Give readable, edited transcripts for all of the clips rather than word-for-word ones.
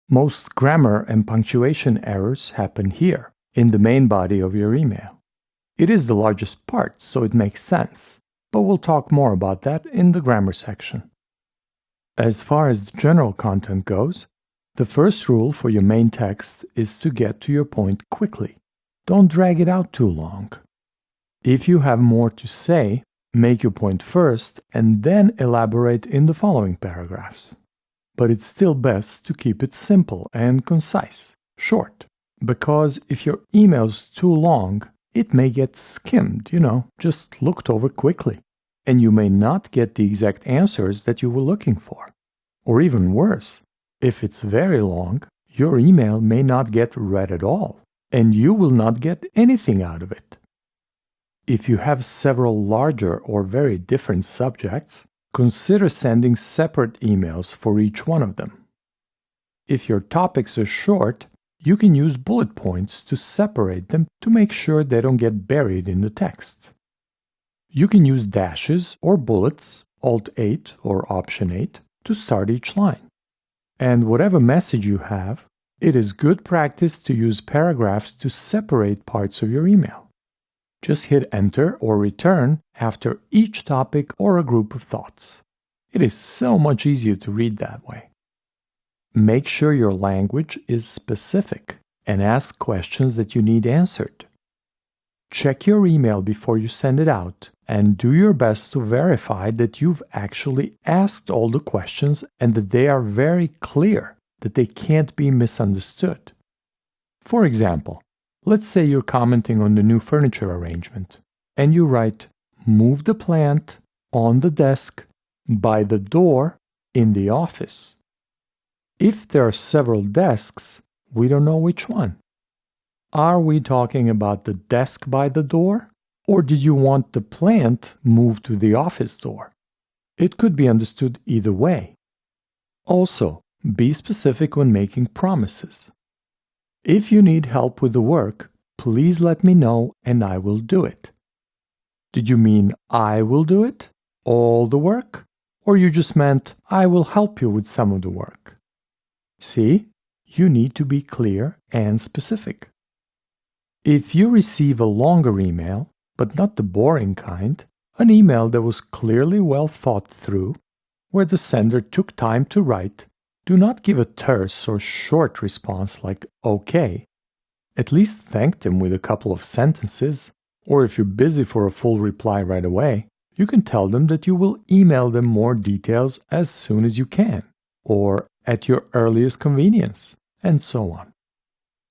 Most grammar and punctuation errors happen here, in the main body of your email. It is the largest part, so it makes sense, but we'll talk more about that in the grammar section. As far as the general content goes, the first rule for your main text is to get to your point quickly. Don't drag it out too long. If you have more to say, make your point first and then elaborate in the following paragraphs. But it's still best to keep it simple and concise, short, because if your email's too long, it may get skimmed, just looked over quickly, and you may not get the exact answers that you were looking for. Or even worse, if it's very long, your email may not get read at all, and you will not get anything out of it. If you have several larger or very different subjects, consider sending separate emails for each one of them. If your topics are short, you can use bullet points to separate them to make sure they don't get buried in the text. You can use dashes or bullets, Alt-8 or Option-8, to start each line. And whatever message you have, it is good practice to use paragraphs to separate parts of your email. Just hit Enter or Return after each topic or a group of thoughts. It is so much easier to read that way. Make sure your language is specific and ask questions that you need answered. Check your email before you send it out and do your best to verify that you've actually asked all the questions and that they are very clear, that they can't be misunderstood. For example, let's say you're commenting on the new furniture arrangement, and you write, "Move the plant on the desk, by the door, in the office." If there are several desks, we don't know which one. Are we talking about the desk by the door, or did you want the plant moved to the office door? It could be understood either way. Also, be specific when making promises. If you need help with the work, please let me know and I will do it. Did you mean I will do it, all the work? Or you just meant I will help you with some of the work? See, you need to be clear and specific. If you receive a longer email, but not the boring kind, an email that was clearly well thought through, where the sender took time to write, do not give a terse or short response like "okay." At least thank them with a couple of sentences, or if you're busy for a full reply right away, you can tell them that you will email them more details as soon as you can, or at your earliest convenience, and so on.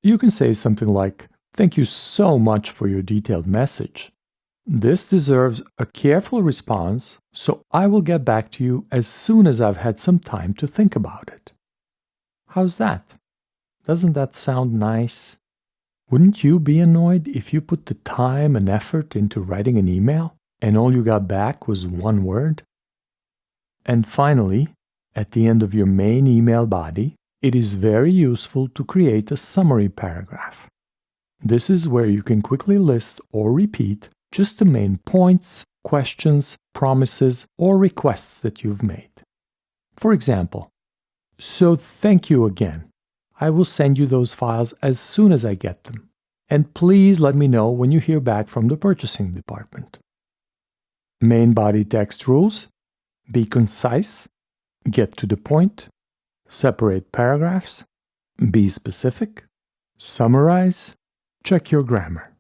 You can say something like, "Thank you so much for your detailed message. This deserves a careful response, so I will get back to you as soon as I've had some time to think about it." How's that? Doesn't that sound nice? Wouldn't you be annoyed if you put the time and effort into writing an email and all you got back was one word? And finally, at the end of your main email body, it is very useful to create a summary paragraph. This is where you can quickly list or repeat just the main points, questions, promises, or requests that you've made. For example, "So thank you again. I will send you those files as soon as I get them. And please let me know when you hear back from the purchasing department." Main body text rules: be concise, get to the point, separate paragraphs, be specific, summarize, check your grammar.